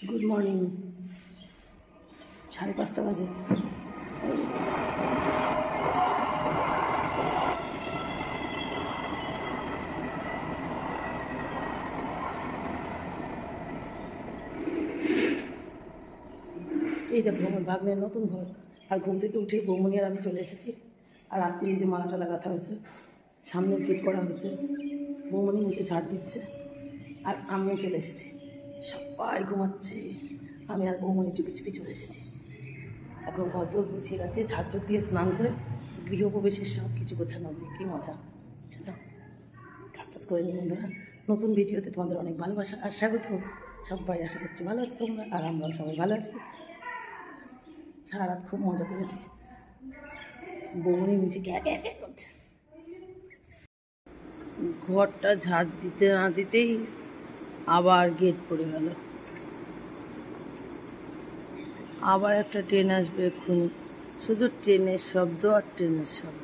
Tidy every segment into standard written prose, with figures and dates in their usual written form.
Good morning. 5:30 বাজে। এই দেখো আমার ভাগ্নের নতুন ঘর। আর ঘুম থেকে উঠে বৌমনি আর আমি চলে এসেছি। আর রাত্রি এই যে মালাটা লাগাতে হয়েছে, সামনে গেট করা হয়েছে, বৌমনি মুছে ঝাড় দিচ্ছে আর আমিও চলে এসেছি। সবাই ঘুমাচ্ছি, আমি আর বৌমনি চুপি চুপি চলে এসেছি। এখন কত গুছিয়ে গেছে, ঝাড় দিয়ে স্নান করে গৃহপ্রবেশের সব কিছু গোছানো হবে। কী মজা, চলো কাজ টাজ করে নিই। বন্ধুরা, নতুন ভিডিওতে তোমাদের অনেক ভালোবাসা আর স্বাগত। সবাই আশা করছি ভালো আছো তোমরা, আর আমরাও সবাই ভালো আছি। সারা রাত খুব মজা করেছি। বৌমনি নিচে ক্যাক করছে। ঘরটা ঝাড় দিতে না দিতেই আবার গেট পড়ে গেল। আবার একটা ট্রেন আসবে এক্ষুনি, শুধু ট্রেনের শব্দ আর ট্রেনের শব্দ।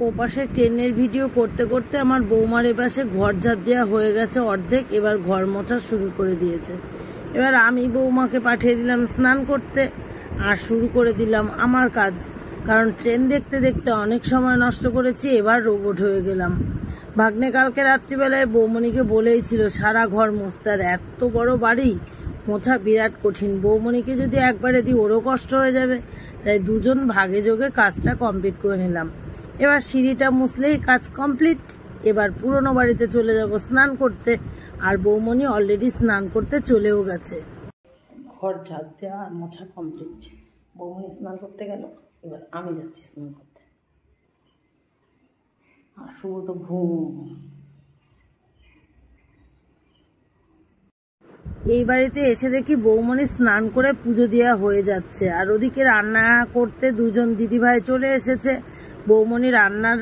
ওপাশে ট্রেনের ভিডিও করতে করতে আমার বৌমার এপাশে ঘর ঝাড় দেওয়া হয়ে গেছে অর্ধেক। এবার ঘর মোছা শুরু করে দিয়েছে। এবার আমি বৌমাকে পাঠিয়ে দিলাম স্নান করতে আর শুরু করে দিলাম আমার কাজ। কারণ ট্রেন দেখতে দেখতে অনেক সময় নষ্ট করেছি, এবার রোবট হয়ে গেলাম। ভাগ্নে কালকে রাত্রিবেলায় বৌমনিকে বলেই ছিল সারা ঘর মুছতে, আর এত বড় বাড়ি মোছা বিরাট কঠিন। বৌমনিকে যদি একবারে দিই ওরও কষ্ট হয়ে যাবে, তাই দুজন ভাগে যোগে কাজটা কমপ্লিট করে নিলাম। এবার সিঁড়িটা মুছলেই কাজ কমপ্লিট। এবার পুরনো বাড়িতে চলে যাব স্নান করতে, আর বৌমনি অলরেডি স্নান করতে চলেও গেছে। ঘর ঝাড় দেওয়া আর মোছা কমপ্লিট। বৌমনি স্নান করতে গেল, এবার আমি যাচ্ছি স্নান করতে। আর শুরু তো ঘুম। এই বাড়িতে এসে দেখি বৌমনি স্নান করে পুজো দেওয়া হয়ে যাচ্ছে, আর ওদিকে রান্না করতে দুজন দিদিভাই চলে এসেছে। বৌমনি রান্নার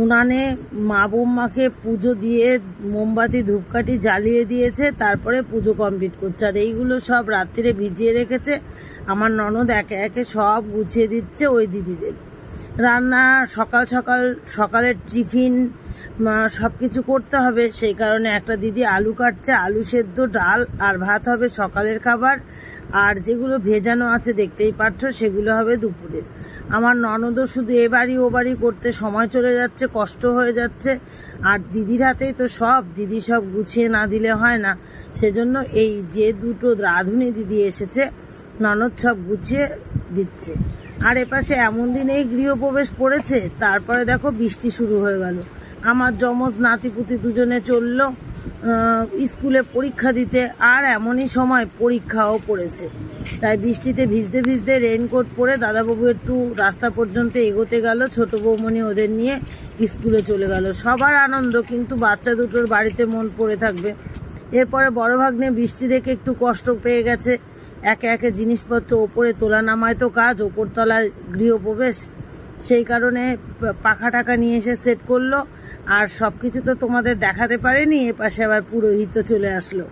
উনানে মা বৌমাকে পুজো দিয়ে মোমবাতি ধূপকাঠি জ্বালিয়ে দিয়েছে, তারপরে পুজো কমপ্লিট করছে। আর এইগুলো সব রাত্রিরে ভিজিয়ে রেখেছে। আমার ননদ একে একে সব গুছিয়ে দিচ্ছে ওই দিদিদের। রান্না সকালের টিফিন সব কিছু করতে হবে, সেই কারণে একটা দিদি আলু কাটছে। আলু সেদ্ধ, ডাল আর ভাত হবে সকালের খাবার। আর যেগুলো ভেজানো আছে দেখতেই পাচ্ছ, সেগুলো হবে দুপুরে। আমার ননদও শুধু এ বাড়ি ও বাড়ি করতে সময় চলে যাচ্ছে, কষ্ট হয়ে যাচ্ছে। আর দিদির হাতেই তো সব, দিদি সব গুছিয়ে না দিলে হয় না। সেজন্য এই যে দুটো রাঁধুনি দিদি এসেছে, ননদ সব গুছিয়ে দিচ্ছে। আর এপাশে এমন দিনেই গৃহপ্রবেশ করেছে, তারপরে দেখো বৃষ্টি শুরু হয়ে গেল। আমার যমজ নাতিপুতি দুজনে চললো স্কুলে পরীক্ষা দিতে, আর এমনই সময় পরীক্ষাও পড়েছে। তাই বৃষ্টিতে ভিজতে ভিজতে রেইনকোট পরে দাদাবাবু একটু রাস্তা পর্যন্ত এগোতে গেল। ছোট বৌমনি ওদের নিয়ে স্কুলে চলে গেল। সবার আনন্দ, কিন্তু বাচ্চা দুটোর বাড়িতে মন পড়ে থাকবে। এরপরে বড় ভাগ্নে বৃষ্টি দেখে একটু কষ্ট পেয়ে গেছে। একে একে জিনিসপত্র ওপরে তোলা নামায় তো কাজ, ওপরতলায় গৃহপ্রবেশ, সেই কারণে পাখা টাকা নিয়ে এসে সেট করলো। আর সবকিছু তো তোমাদের দেখাতে পারেনি, এপাশে আবার পুরোহিত চলে আসলো।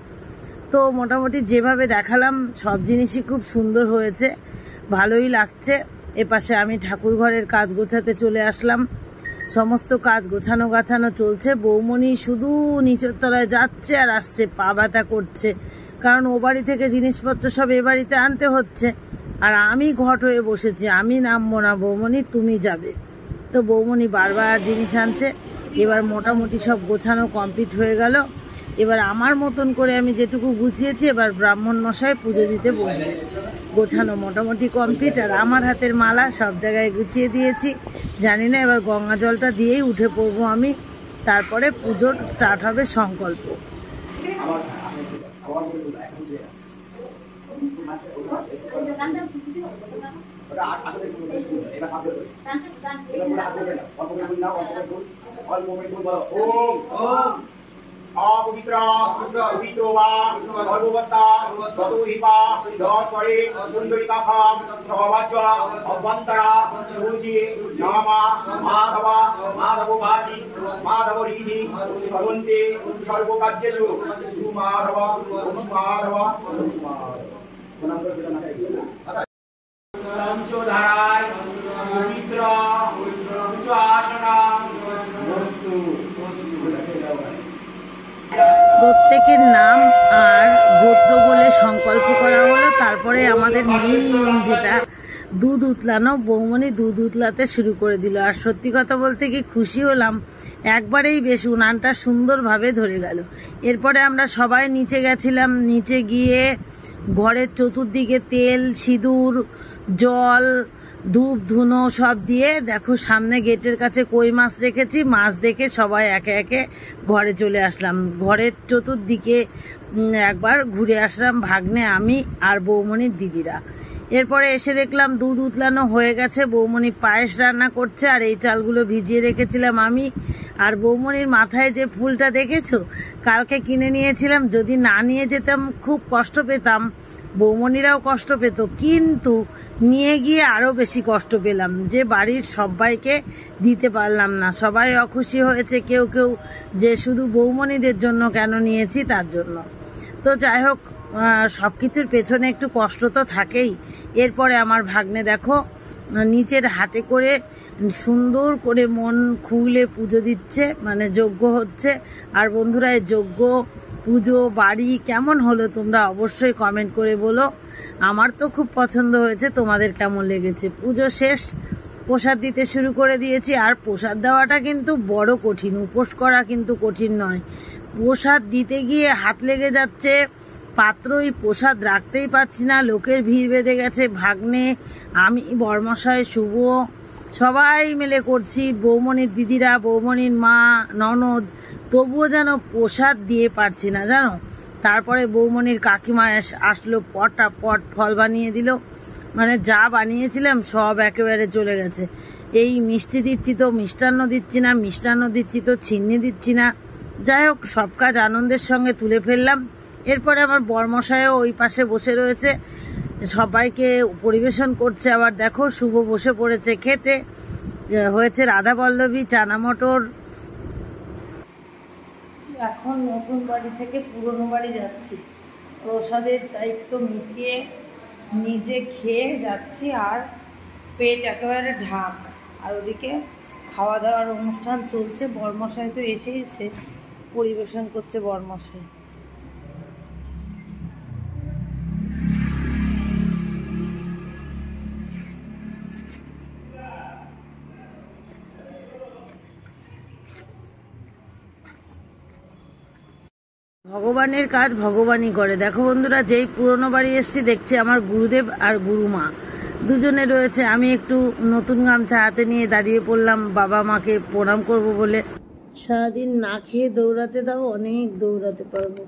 তো মোটামুটি যেভাবে দেখালাম সব জিনিসই খুব সুন্দর হয়েছে, ভালোই লাগছে। এপাশে আমি ঠাকুর ঘরের কাজ গোছাতে চলে আসলাম। সমস্ত কাজ গোছানো গাছানো চলছে। বৌমনি শুধু নিচের তলায় যাচ্ছে আর আসছে, পা ব্যথা করছে, কারণ ও বাড়ি থেকে জিনিসপত্র সব এ বাড়িতে আনতে হচ্ছে। আর আমি ঘট হয়ে বসেছি, আমি নামবো না, বৌমনি তুমি যাবে। তো বৌমনি বারবার জিনিস আনছে। এবার মোটামুটি সব গোছানো কমপ্লিট হয়ে গেল। এবার আমার মতন করে আমি যেটুকু গুছিয়েছি, এবার ব্রাহ্মণ মশাই পুজো দিতে বসবে। গোছানো মোটামুটি কমপ্লিট। আর আমার হাতের মালা সব জায়গায় গুছিয়ে দিয়েছি। জানি না এবার গঙ্গা জলটা দিয়েই উঠে পড়বো আমি, তারপরে পুজোর স্টার্ট হবে সংকল্প। अपवित्र पवित्रो वा सर्ववत्ता ततो हि वा दस्वरे सुन्दरिकाभा प्रभवज्व अभ्यन्तरा रुचि नामा माधव माधवो भासि माधव रीति सर्वन्ते सर्वकार्येषु सुमाधव सुमाधव संशोधनाय पवित्र उच्चासना वस्तु প্রত্যেকের নাম আর গোত্র বলে সংকল্প করা হলো। তারপরে আমাদের মেন নিয়ম যেটা দুধ উতলানো, বৌমনি দুধ উতলাতে শুরু করে দিল। আর সত্যি কথা বলতে কি খুশি হলাম, একবারেই বেশ উনানটা সুন্দরভাবে ধরে গেল। এরপরে আমরা সবাই নিচে গেছিলাম, নিচে গিয়ে ঘরের চতুর্দিকে তেল সিঁদুর জল ধূপ ধুনো সব দিয়ে দেখো সামনে গেটের কাছে কই মাছ রেখেছি, মাছ দেখে সবাই একে একে ঘরে চলে আসলাম। ঘরের চতুর্দিকে একবার ঘুরে আসলাম ভাগ্নে, আমি আর বৌমনির দিদিরা। এরপরে এসে দেখলাম দুধ উতলানো হয়ে গেছে, বৌমনি পায়েস রান্না করছে। আর এই চালগুলো ভিজিয়ে রেখেছিলাম আমি। আর বৌমনির মাথায় যে ফুলটা দেখেছো, কালকে কিনে নিয়েছিলাম, যদি না নিয়ে যেতাম খুব কষ্ট পেতাম, বৌমনিরাও কষ্ট পেত, কিন্তু নিয়ে গিয়ে আরো বেশি কষ্ট পেলাম যে বাড়ির সবাইকে দিতে পারলাম না। সবাই অখুশি হয়েছে, কেউ কেউ যে শুধু বৌমনিদের জন্য কেন নিয়েছি তার জন্য। তো যাই হোক, সবকিছুর পেছনে একটু কষ্ট তো থাকেই। এরপরে আমার ভাগ্নে দেখো নিচের হাতে করে সুন্দর করে মন খুলে পুজো দিচ্ছে, মানে যজ্ঞ হচ্ছে। আর বন্ধুরা, এই যজ্ঞ পুজো বাড়ি কেমন হলো তোমরা অবশ্যই কমেন্ট করে বলো। আমার তো খুব পছন্দ হয়েছে, তোমাদের কেমন লেগেছে। পুজো শেষ, প্রসাদ দিতে শুরু করে দিয়েছি। আর প্রসাদ দেওয়াটা কিন্তু বড় কঠিন, উপোস করা কিন্তু কঠিন নয়। প্রসাদ দিতে গিয়ে হাত লেগে যাচ্ছে, পাত্রই প্রসাদ রাখতেই পারছি না, লোকের ভিড় বেঁধে গেছে। ভাগ্নে, আমি, বরমশাই, শুভ সবাই মিলে করছি, বৌমনির দিদিরা, বৌমনির মা, ননদ, তবুও যেন প্রসাদ দিয়ে পারছি না জানো। তারপরে বৌমনির কাকিমা আসলো, পটাপট ফল বানিয়ে দিল, মানে যা বানিয়েছিলাম সব একেবারে চলে গেছে। এই মিষ্টি দিচ্ছি তো মিষ্টান্ন দিচ্ছি না, মিষ্টান্ন দিচ্ছি তো ছিন্নি দিচ্ছি না। যাই হোক, সব কাজ আনন্দের সঙ্গে তুলে ফেললাম। এরপরে আমার বরমশাইও ওই পাশে বসে রয়েছে, সবাইকে পরিবেশন করছে। আবার দেখো শুভ বসে পড়েছে খেতে। হয়েছে রাধা পল্লবী, চানা মটর। এখন নতুন বাড়ি থেকে পুরনো বাড়ি যাচ্ছি, প্রসাদের দায়িত্ব মিটিয়ে নিজে খেয়ে যাচ্ছি। আর পেট একেবারে ঢাক। আর ওদিকে খাওয়া দাওয়ার অনুষ্ঠান চলছে। বরমশাই তো এসেইছে, পরিবেশন করছে বরমশাই। ভগবানের কাজ ভগবানই করে। দেখো বন্ধুরা, যেই পুরনো বাড়ি এসেছি দেখছি আমার গুরুদেব আর গুরুমা দুজনে রয়েছে। আমি একটু নতুন গামছা হাতে নিয়ে দাঁড়িয়ে পড়লাম বাবা মাকে প্রণাম করব বলে। সারাদিন না খেয়ে দৌড়াতে দাও, অনেক দৌড়াতে পারবো,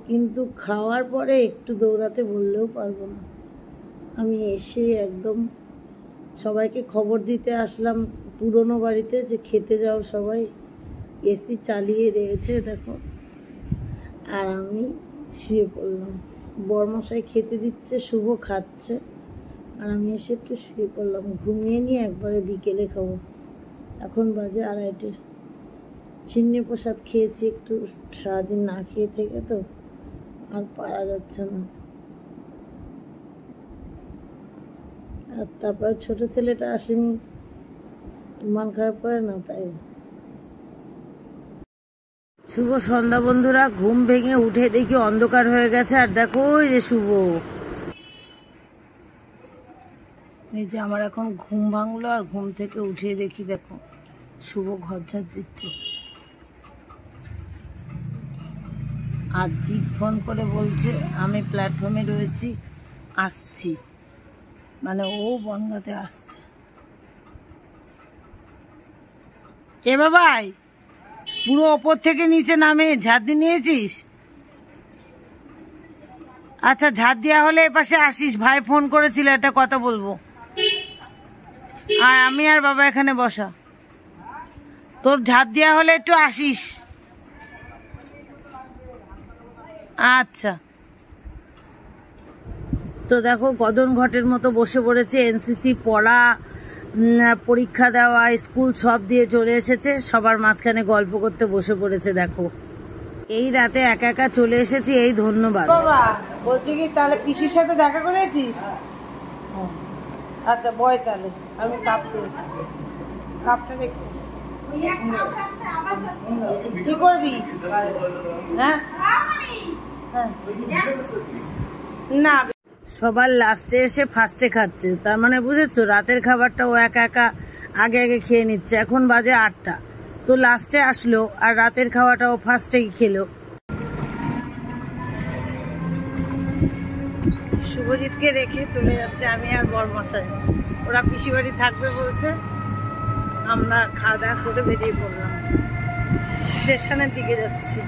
কিন্তু খাওয়ার পরে একটু দৌড়াতে বললেও পারবো না। আমি এসে একদম সবাইকে খবর দিতে আসলাম পুরনো বাড়িতে যে খেতে যাও সবাই। এসি চালিয়ে দিয়েছে দেখো, আর আমি শুয়ে পড়লাম। বরমশাই খেতে দিচ্ছে, শুভ খাচ্ছে, আর আমি এসে একটু শুয়ে পড়লাম। ঘুমিয়ে নিয়ে একবারে বিকেলে খাবো। এখন বাজে 2:30। ছিন্নি প্রসাদ খেয়েছি একটু, সারাদিন না খেয়ে থেকে তো আর পারা যাচ্ছে না। আর তারপরে ছোট ছেলেটা আসেনি, মন খারাপ করে না, তাই। শুভ সন্ধ্যা বন্ধুরা। ঘুম ভেঙে উঠে দেখি অন্ধকার হয়ে গেছে। আর দেখো ওই যে শুভ, এই যে আমার এখন ঘুম ভাঙলো, আর ঘুম থেকে উঠে দেখি দেখো শুভ ঘর ঝাড় দিচ্ছে। আর জিৎ ফোন করে বলছে আমি প্ল্যাটফর্মে রয়েছি, আসছি, মানে ও বনগাঁতে আসছে। এ বাবাই, পুরো ওপর থেকে নিচে নামে ঝাড় দিয়ে নিয়েছিস? আচ্ছা, ঝাড় দেওয়া হলে এপাশে আসিস, ভাই ফোন করেছিল, একটা কথা বলবো। আর আমি আর বাবা এখানে বসা, তোর ঝাড় দেওয়া হলে একটু আসিস। আচ্ছা, তো দেখো গদন ঘটের মতো বসে পড়েছে। এনসিসি পড়া, পরীক্ষা দেওয়া, স্কুল সব দিয়ে চলে এসেছে, সবার মাঝখানে গল্প করতে বসে পড়েছে। দেখো এই রাতে একা একা চলে এসেছি, এই ধন্যবাদ। বাবা বলছি কি তাহলে পিসির সাথে দেখা করেছিস? আচ্ছা বয়, তাহলে আমি কাপটা রেখে কি করবি? হ্যাঁ না, সবার লাস্টে এসে ফার্স্টে খাচ্ছে, তার মানে বুঝেছো রাতের খাবারটা ও একা একা আগে আগে খেয়ে নিচ্ছে। এখন বাজে 8টা, তো লাস্টে আসলো আর রাতের খাওয়াটা ও ফার্স্টেই খেলো। শুভজিৎকে রেখে চলে যাচ্ছে আমি আর বরমশাই, ওরা পিসি বাড়ি থাকবে বলছে। আমরা খাওয়া দাওয়া করে বেরিয়ে পড়লাম, স্টেশনের দিকে যাচ্ছি।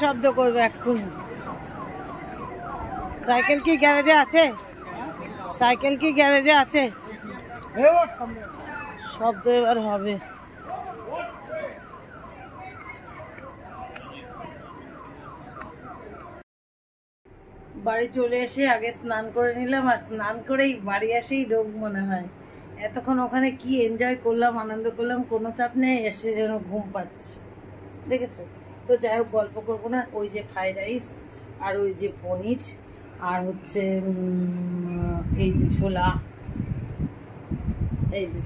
শব্দ করবে এক্ষুনি। সাইকেল কি গ্যারেজে আছে? সাইকেল কি গ্যারেজে আছে? শব্দ এবার হবে। বাড়ি চলে এসে আগে স্নান করে নিলাম, আর স্নান করেই বাড়ি এসেই রোগ মনে হয়। এতক্ষণ ওখানে কি এনজয় করলাম, আনন্দ করলাম, কোনো চাপ নেই, এসে যেন ঘুম পাচ্ছে, দেখেছো? তো যাই হোক গল্প করবো না। ওই যে ফ্রাইড রাইস, আর ওই যে পনির, আর হচ্ছে এই যে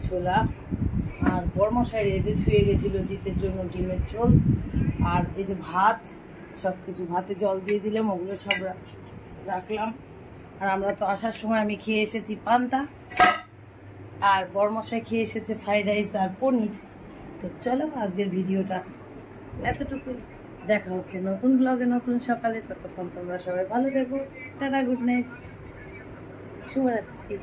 ছোলা, আর বরমশাই রেঁধে ধুয়ে গেছিল জিতের জন্য ডিমের ঝোল, আর এই যে ভাত, সব কিছু ভাতে জল দিয়ে দিলাম, ওগুলো সব রাখলাম। আর আমরা তো আসার সময় আমি খেয়ে এসেছি পান্তা, আর বরমশাই খেয়ে এসেছে ফ্রাইড রাইস আর পনির। তো চলো আজকের ভিডিওটা এতটুকুই, দেখা হচ্ছে নতুন ব্লগে নতুন সকালে। ততক্ষণ তোমরা সবাই ভালো থেকো, টাটা, গুড নাইট, শুভরাত্রি।